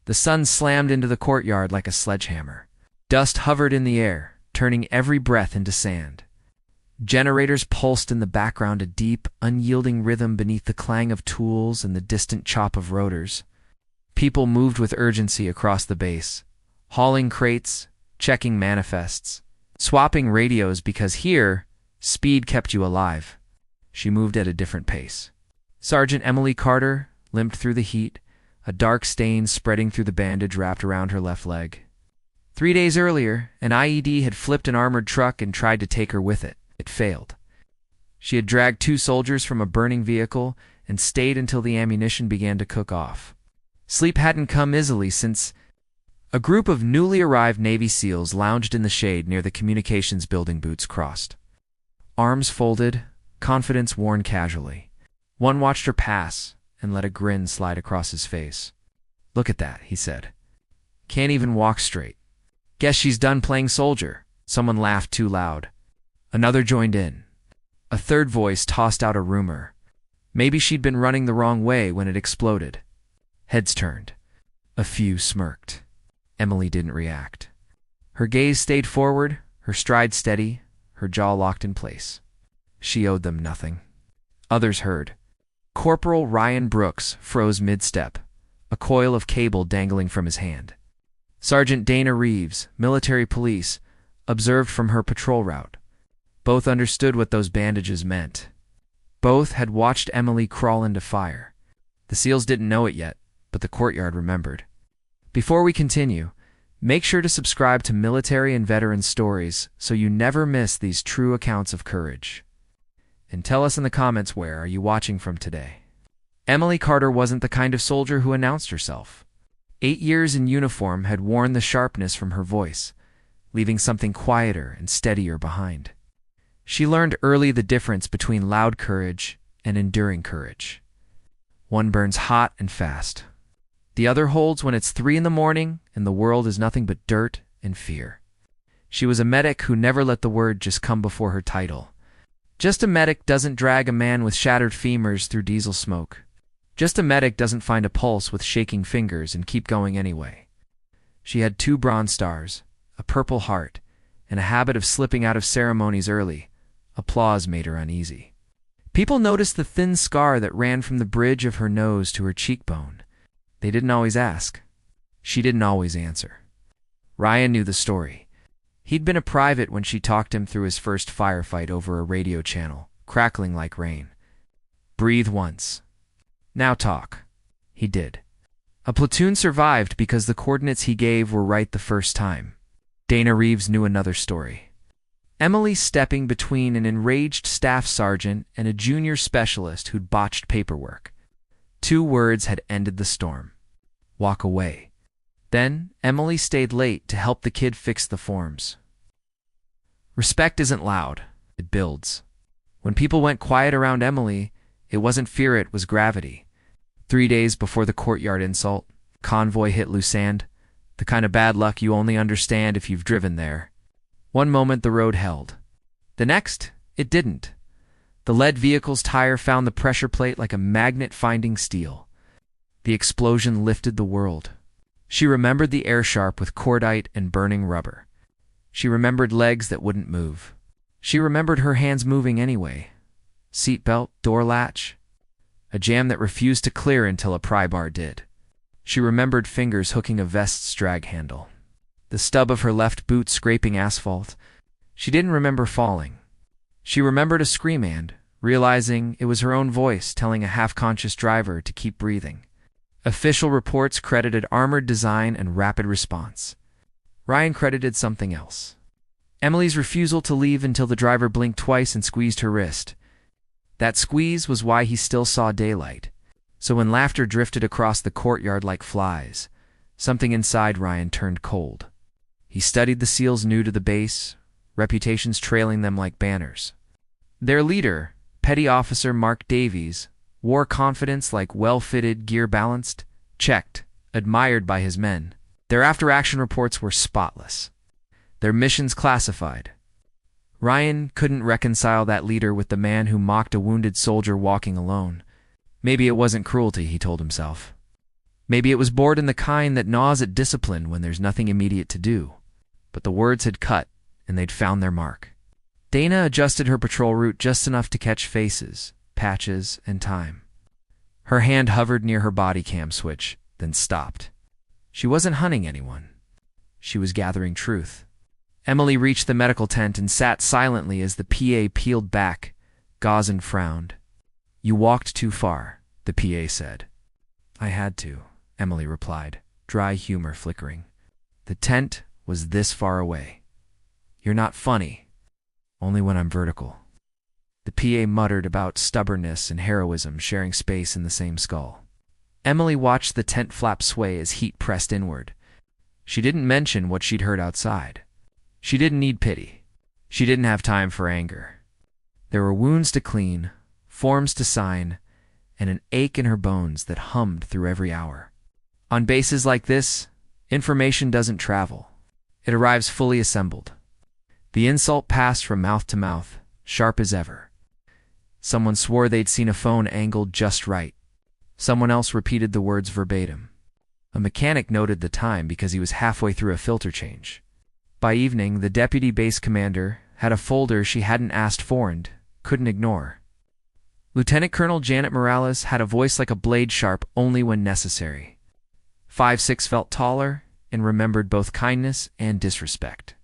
The sun slammed into the courtyard like a sledgehammer. Dust hovered in the air, turning every breath into sand. Generators pulsed in the background, a deep, unyielding rhythm beneath the clang of tools and the distant chop of rotors. People moved with urgency across the base, hauling crates, checking manifests, swapping radios because here, speed kept you alive. She moved at a different pace. Sergeant Emily Carter limped through the heat, a dark stain spreading through the bandage wrapped around her left leg. 3 days earlier, an IED had flipped an armored truck and tried to take her with it. It failed. She had dragged 2 soldiers from a burning vehicle and stayed until the ammunition began to cook off. Sleep hadn't come easily since a group of newly arrived Navy SEALs lounged in the shade near the communications building, boots crossed. Arms folded, confidence worn casually. One watched her pass and let a grin slide across his face. "Look at that," he said. "Can't even walk straight. Guess she's done playing soldier." Someone laughed too loud. Another joined in. A third voice tossed out a rumor. Maybe she'd been running the wrong way when it exploded. Heads turned. A few smirked. Emily didn't react. Her gaze stayed forward, her stride steady, her jaw locked in place. She owed them nothing. Others heard. Corporal Ryan Brooks froze mid-step, a coil of cable dangling from his hand. Sergeant Dana Reeves, military police, observed from her patrol route. Both understood what those bandages meant. Both had watched Emily crawl into fire. The SEALs didn't know it yet, but the courtyard remembered. Before we continue, make sure to subscribe to Military and Veteran Stories so you never miss these true accounts of courage. And tell us in the comments, where are you watching from today? Emily Carter wasn't the kind of soldier who announced herself. 8 years in uniform had worn the sharpness from her voice, leaving something quieter and steadier behind. She learned early the difference between loud courage and enduring courage. One burns hot and fast. The other holds when it's 3 a.m. and the world is nothing but dirt and fear. She was a medic who never let the word just come before her title. Just a medic doesn't drag a man with shattered femurs through diesel smoke. Just a medic doesn't find a pulse with shaking fingers and keep going anyway. She had 2 Bronze Stars, a Purple Heart, and a habit of slipping out of ceremonies early. Applause made her uneasy. People noticed the thin scar that ran from the bridge of her nose to her cheekbone. They didn't always ask. She didn't always answer. Ryan knew the story. He'd been a private when she talked him through his first firefight over a radio channel, crackling like rain. "Breathe once. Now talk." He did. A platoon survived because the coordinates he gave were right the first time. Dana Reeves knew another story. Emily stepping between an enraged staff sergeant and a junior specialist who'd botched paperwork. 2 words had ended the storm. Walk away. Then Emily stayed late to help the kid fix the forms. Respect isn't loud, it builds. When people went quiet around Emily, it wasn't fear, it was gravity. 3 days before the courtyard insult, convoy hit Lusand, the kind of bad luck you only understand if you've driven there. One moment the road held. The next, it didn't. The lead vehicle's tire found the pressure plate like a magnet finding steel. The explosion lifted the world. She remembered the air sharp with cordite and burning rubber. She remembered legs that wouldn't move. She remembered her hands moving anyway. Seatbelt, door latch. A jam that refused to clear until a pry bar did. She remembered fingers hooking a vest's drag handle. The stub of her left boot scraping asphalt. She didn't remember falling. She remembered a scream and, realizing it was her own voice telling a half-conscious driver to keep breathing. Official reports credited armored design and rapid response. Ryan credited something else. Emily's refusal to leave until the driver blinked twice and squeezed her wrist. That squeeze was why he still saw daylight. So when laughter drifted across the courtyard like flies, something inside Ryan turned cold. He studied the SEALs new to the base, reputations trailing them like banners. Their leader, Petty Officer Mark Davies, wore confidence like well-fitted gear balanced, checked, admired by his men. Their after-action reports were spotless. Their missions classified. Ryan couldn't reconcile that leader with the man who mocked a wounded soldier walking alone. Maybe it wasn't cruelty, he told himself. Maybe it was bored in the kind that gnaws at discipline when there's nothing immediate to do. But the words had cut, and they'd found their mark. Dana adjusted her patrol route just enough to catch faces, patches, and time. Her hand hovered near her body cam switch, then stopped. She wasn't hunting anyone. She was gathering truth. Emily reached the medical tent and sat silently as the PA peeled back. Gauzen frowned. "You walked too far," the PA said. "I had to," Emily replied, dry humor flickering. "The tent was this far away. You're not funny. Only when I'm vertical." The PA muttered about stubbornness and heroism sharing space in the same skull. Emily watched the tent flap sway as heat pressed inward. She didn't mention what she'd heard outside. She didn't need pity. She didn't have time for anger. There were wounds to clean, forms to sign, and an ache in her bones that hummed through every hour. On bases like this, information doesn't travel. It arrives fully assembled. The insult passed from mouth to mouth, sharp as ever. Someone swore they'd seen a phone angled just right. Someone else repeated the words verbatim. A mechanic noted the time because he was halfway through a filter change. By evening, the deputy base commander had a folder she hadn't asked for and couldn't ignore. Lieutenant Colonel Janet Morales had a voice like a blade sharp only when necessary. 5'6" felt taller and remembered both kindness and disrespect.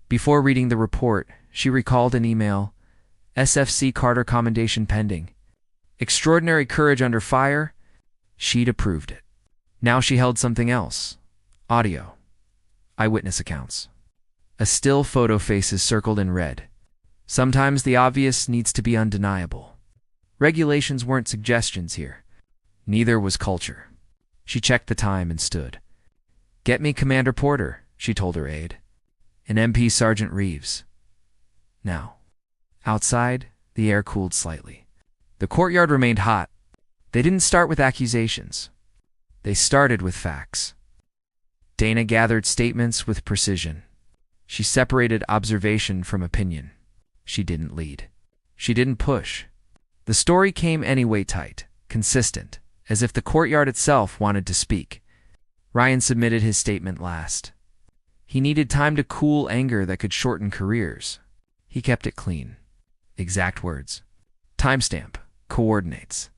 Before reading the report, she recalled an email, "SFC Carter commendation pending. Extraordinary courage under fire." She'd approved it. Now she held something else. Audio. Eyewitness accounts. A still photo faces circled in red. Sometimes the obvious needs to be undeniable. Regulations weren't suggestions here. Neither was culture. She checked the time and stood. "Get me Commander Porter," she told her aide. "And MP Sergeant Reeves." Now. Outside, the air cooled slightly. The courtyard remained hot. They didn't start with accusations. They started with facts. Dana gathered statements with precision. She separated observation from opinion. She didn't lead. She didn't push. The story came anyway tight, consistent, as if the courtyard itself wanted to speak. Ryan submitted his statement last. He needed time to cool anger that could shorten careers. He kept it clean. Exact words. Timestamp. Coordinates.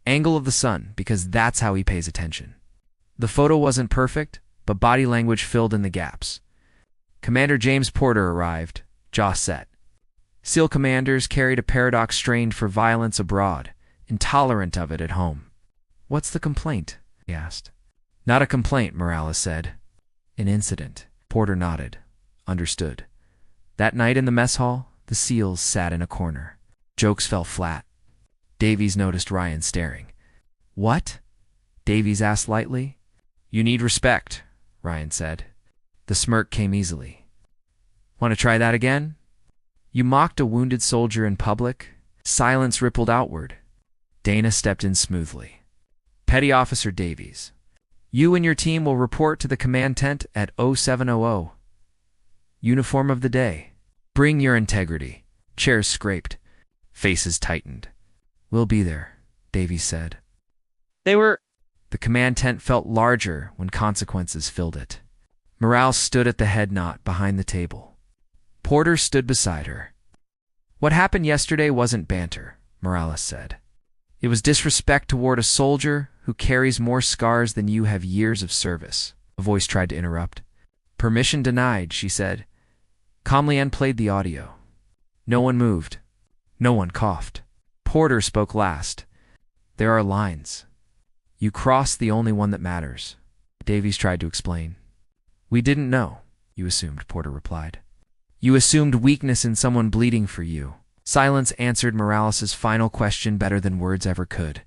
Angle of the sun, because that's how he pays attention. The photo wasn't perfect, but body language filled in the gaps. Commander James Porter arrived, jaw set. SEAL commanders carried a paradox strained for violence abroad, intolerant of it at home. "What's the complaint?" he asked. "Not a complaint," Morales said. "An incident." Porter nodded. Understood. That night in the mess hall, the SEALs sat in a corner. Jokes fell flat. Davies noticed Ryan staring. "What?" Davies asked lightly. "You need respect," Ryan said. The smirk came easily. "Want to try that again?" "You mocked a wounded soldier in public." Silence rippled outward. Dana stepped in smoothly. "Petty Officer Davies, you and your team will report to the command tent at 0700. Uniform of the day. Bring your integrity." Chairs scraped. Faces tightened. "We'll be there," Davies said. The command tent felt larger when consequences filled it. Morales stood at the head knot behind the table. Porter stood beside her. "What happened yesterday wasn't banter," Morales said. "It was disrespect toward a soldier who carries more scars than you have years of service." A voice tried to interrupt. "Permission denied," she said. Calmly and played the audio. No one moved. No one coughed. Porter spoke last. "There are lines. You crossed the only one that matters." Davies tried to explain. "We didn't know," you assumed, Porter replied. "You assumed weakness in someone bleeding for you." Silence answered Morales' final question better than words ever could.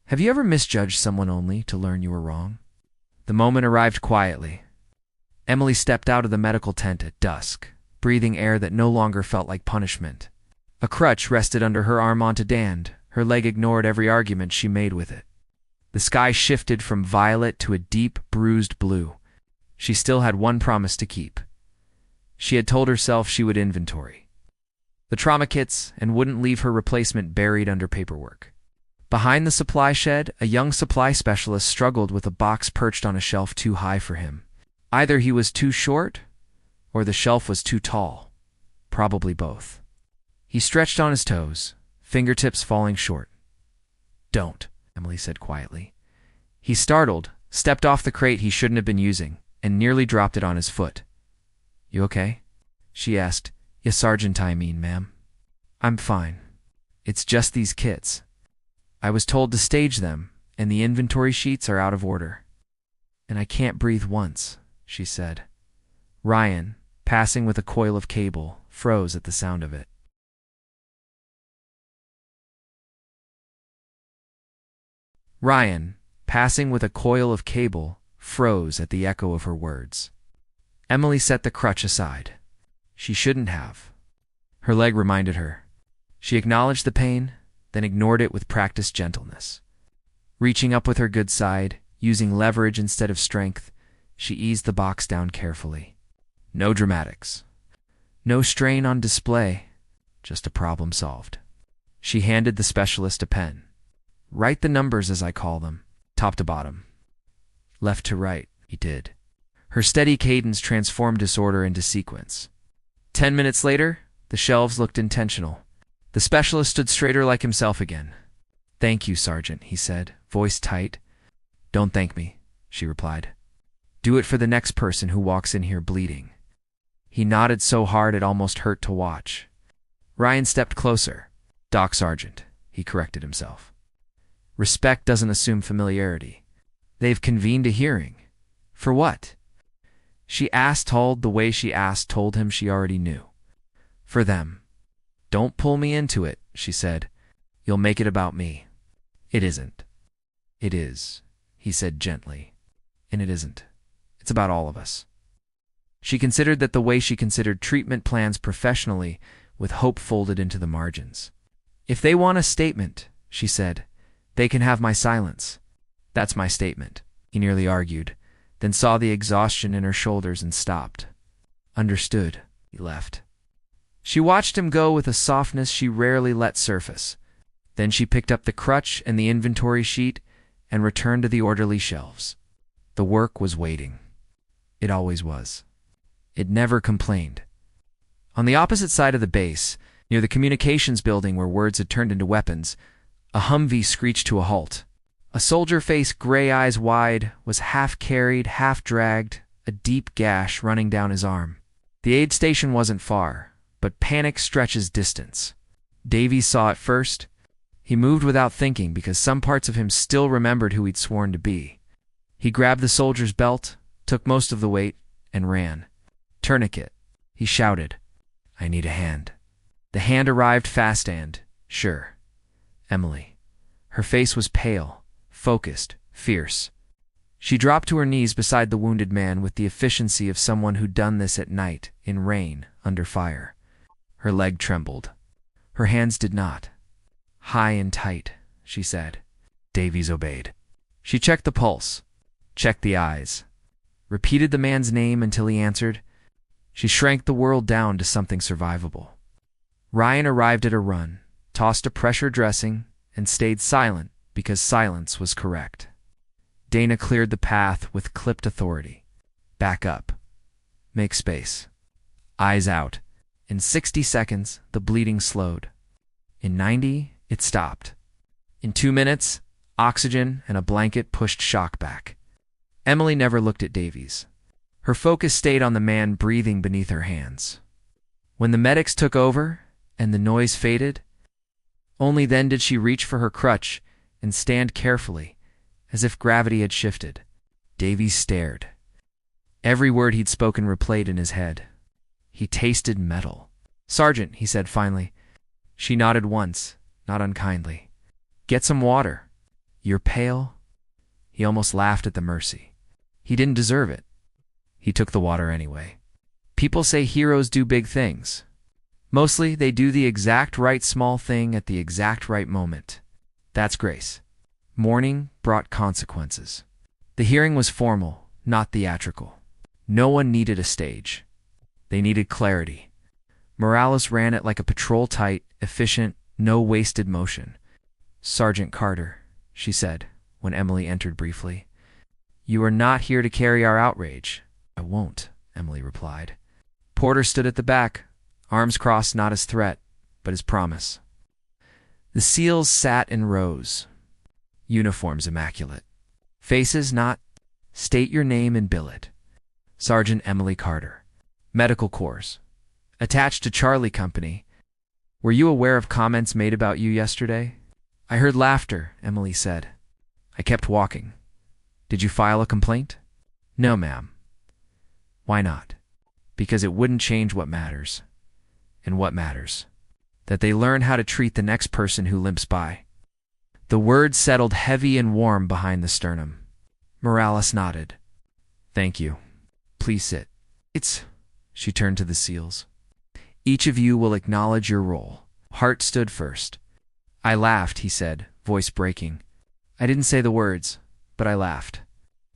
"Have you ever misjudged someone only to learn you were wrong?" The moment arrived quietly. Emily stepped out of the medical tent at dusk, breathing air that no longer felt like punishment. A crutch rested under her arm onto Dan. Her leg ignored every argument she made with it. The sky shifted from violet to a deep, bruised blue. She still had one promise to keep. She had told herself she would inventory the trauma kits and wouldn't leave her replacement buried under paperwork. Behind the supply shed, a young supply specialist struggled with a box perched on a shelf too high for him. Either he was too short, or the shelf was too tall. Probably both. He stretched on his toes, fingertips falling short. "Don't," Emily said quietly. He startled, stepped off the crate he shouldn't have been using, and nearly dropped it on his foot. "You okay?" she asked. "Yes, Sergeant, I mean, ma'am." "I'm fine. It's just these kits. I was told to stage them, and the inventory sheets are out of order. And I can't breathe once," she said. Ryan, passing with a coil of cable, froze at the sound of it. Ryan, passing with a coil of cable, froze at the echo of her words. Emily set the crutch aside. She shouldn't have. Her leg reminded her. She acknowledged the pain, then ignored it with practiced gentleness. Reaching up with her good side, using leverage instead of strength, she eased the box down carefully. No dramatics. No strain on display, just a problem solved. She handed the specialist a pen. "Write the numbers as I call them, top to bottom." Left to right, he did. Her steady cadence transformed disorder into sequence. 10 minutes later, the shelves looked intentional. The specialist stood straighter like himself again. "Thank you, Sergeant," he said, voice tight. "Don't thank me," she replied. "Do it for the next person who walks in here bleeding." He nodded so hard it almost hurt to watch. Ryan stepped closer. "Doc Sergeant," he corrected himself. Respect doesn't assume familiarity. They've convened a hearing. For what? She asked, told the way she asked, told him she already knew. For them. "Don't pull me into it," she said. "You'll make it about me." "It isn't." "It is," he said gently. "And it isn't. It's about all of us." She considered that the way she considered treatment plans professionally, with hope folded into the margins. "If they want a statement," she said, "they can have my silence. That's my statement," he nearly argued, then saw the exhaustion in her shoulders and stopped. "Understood," he left. She watched him go with a softness she rarely let surface. Then she picked up the crutch and the inventory sheet and returned to the orderly shelves. The work was waiting. It always was. It never complained. On the opposite side of the base, near the communications building where words had turned into weapons, a Humvee screeched to a halt. A soldier face, gray eyes wide, was half carried, half dragged, a deep gash running down his arm. The aid station wasn't far, but panic stretches distance. Davies saw it first. He moved without thinking because some parts of him still remembered who he'd sworn to be. He grabbed the soldier's belt, took most of the weight, and ran. "Tourniquet," he shouted. "I need a hand." The hand arrived fast and, sure. Emily. Her face was pale, focused, fierce. She dropped to her knees beside the wounded man with the efficiency of someone who'd done this at night, in rain, under fire. Her leg trembled. Her hands did not. "High and tight," she said. Davies obeyed. She checked the pulse, checked the eyes, repeated the man's name until he answered. She shrank the world down to something survivable. Ryan arrived at a run, tossed a pressure dressing, and stayed silent because silence was correct. Dana cleared the path with clipped authority. "Back up. Make space. Eyes out." In 60 seconds, the bleeding slowed. In 90, it stopped. In 2 minutes, oxygen and a blanket pushed shock back. Emily never looked at Davies. Her focus stayed on the man breathing beneath her hands. When the medics took over and the noise faded, only then did she reach for her crutch and stand carefully, as if gravity had shifted. Davies stared. Every word he'd spoken replayed in his head. He tasted metal. "Sergeant," he said finally. She nodded once, not unkindly. "Get some water. You're pale." He almost laughed at the mercy. He didn't deserve it. He took the water anyway. People say heroes do big things. Mostly, they do the exact right small thing at the exact right moment. That's grace. Mourning brought consequences. The hearing was formal, not theatrical. No one needed a stage. They needed clarity. Morales ran it like a patrol tight, efficient, no wasted motion. "Sergeant Carter," she said, when Emily entered briefly. "You are not here to carry our outrage." "I won't," Emily replied. Porter stood at the back, arms crossed not as threat, but as promise. The SEALs sat in rows, uniforms immaculate. Faces not. "State your name and billet." "Sergeant Emily Carter, Medical Corps, attached to Charlie Company. Were you aware of comments made about you yesterday?" "I heard laughter," Emily said. "I kept walking." "Did you file a complaint?" "No, ma'am." "Why not?" "Because it wouldn't change what matters." "And what matters?" "That they learn how to treat the next person who limps by." The words settled heavy and warm behind the sternum. Morales nodded. "Thank you. Please sit." She turned to the SEALs. "Each of you will acknowledge your role." Hart stood first. "I laughed," he said, voice breaking. "I didn't say the words, but I laughed."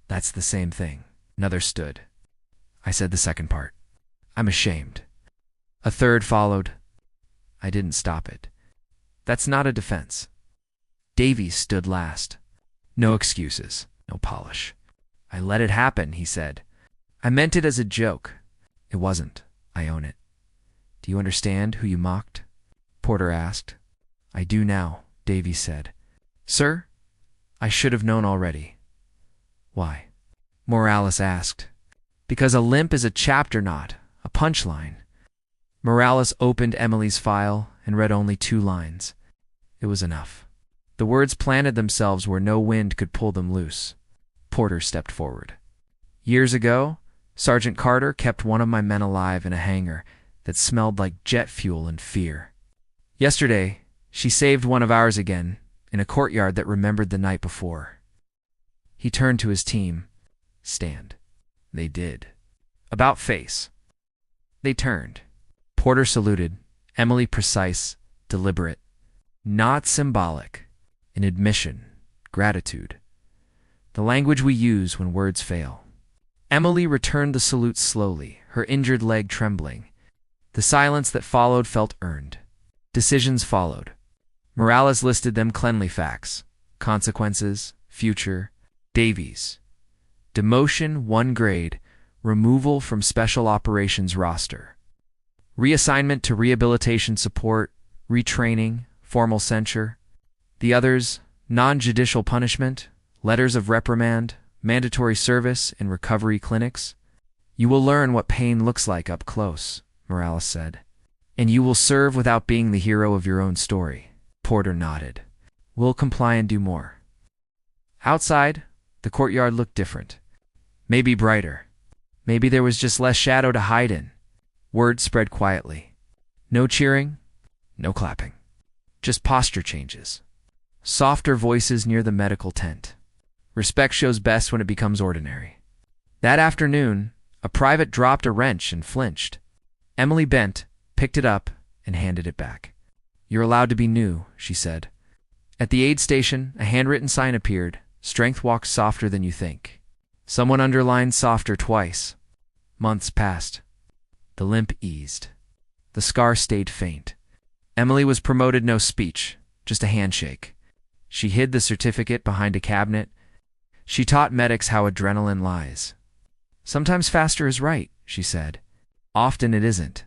"That's the same thing." Another stood. "I said the second part. I'm ashamed." A third followed. "I didn't stop it." "That's not a defense." Davies stood last. "No excuses, no polish." "I let it happen," he said. "I meant it as a joke." "It wasn't. I own it." "Do you understand who you mocked?" Porter asked. "I do now," Davies said. "Sir, I should have known already." "Why?" Morales asked. "Because a limp is a chapter knot, a punchline." Morales opened Emily's file and read only 2 lines. It was enough. The words planted themselves where no wind could pull them loose. Porter stepped forward. "Years ago, Sergeant Carter kept one of my men alive in a hangar that smelled like jet fuel and fear. Yesterday, she saved one of ours again, in a courtyard that remembered the night before." He turned to his team. "Stand." They did. "About face." They turned. Porter saluted, Emily precise, deliberate. Not symbolic. An admission, gratitude. The language we use when words fail. Emily returned the salute slowly, her injured leg trembling. The silence that followed felt earned. Decisions followed. Morales listed them cleanly facts. Consequences, future. Davies. Demotion 1 grade, removal from Special Operations roster. Reassignment to rehabilitation support, retraining, formal censure. The others, non-judicial punishment, letters of reprimand, mandatory service in recovery clinics. "You will learn what pain looks like up close," Morales said. "And you will serve without being the hero of your own story." Porter nodded. "We'll comply and do more." Outside, the courtyard looked different. Maybe brighter. Maybe there was just less shadow to hide in. Word spread quietly. No cheering, no clapping. Just posture changes. Softer voices near the medical tent. Respect shows best when it becomes ordinary. That afternoon, a private dropped a wrench and flinched. Emily bent, picked it up, and handed it back. "You're allowed to be new," she said. At the aid station, a handwritten sign appeared. "Strength walks softer than you think." Someone underlined softer twice. Months passed. The limp eased. The scar stayed faint. Emily was promoted no speech, just a handshake. She hid the certificate behind a cabinet. She taught medics how adrenaline lies. "Sometimes faster is right," she said. "Often it isn't."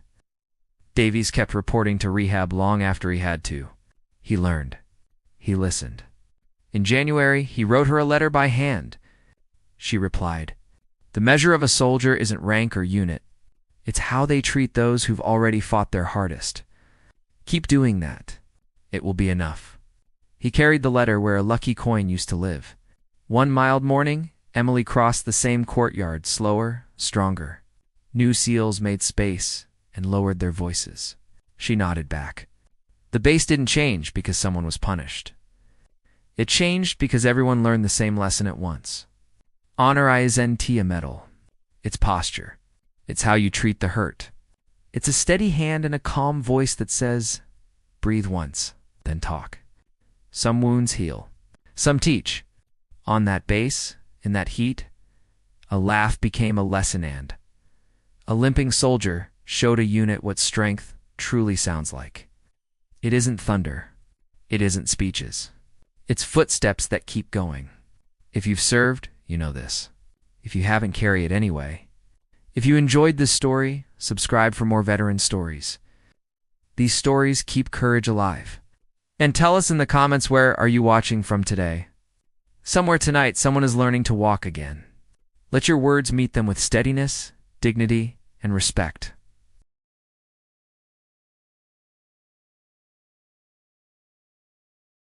Davies kept reporting to rehab long after he had to. He learned. He listened. In January, he wrote her a letter by hand. She replied, "The measure of a soldier isn't rank or unit. It's how they treat those who've already fought their hardest. Keep doing that. It will be enough." He carried the letter where a lucky coin used to live. One mild morning, Emily crossed the same courtyard, slower, stronger. New SEALs made space and lowered their voices. She nodded back. The base didn't change because someone was punished. It changed because everyone learned the same lesson at once. Honor isn't a medal. It's posture. It's how you treat the hurt. It's a steady hand and a calm voice that says, breathe once, then talk. Some wounds heal. Some teach. On that base, in that heat, a laugh became a lesson and a limping soldier showed a unit what strength truly sounds like. It isn't thunder. It isn't speeches. It's footsteps that keep going. If you've served, you know this. If you haven't, carry it anyway. If you enjoyed this story, subscribe for more veteran stories. These stories keep courage alive. And tell us in the comments, where are you watching from today? Somewhere tonight, someone is learning to walk again. Let your words meet them with steadiness, dignity, and respect.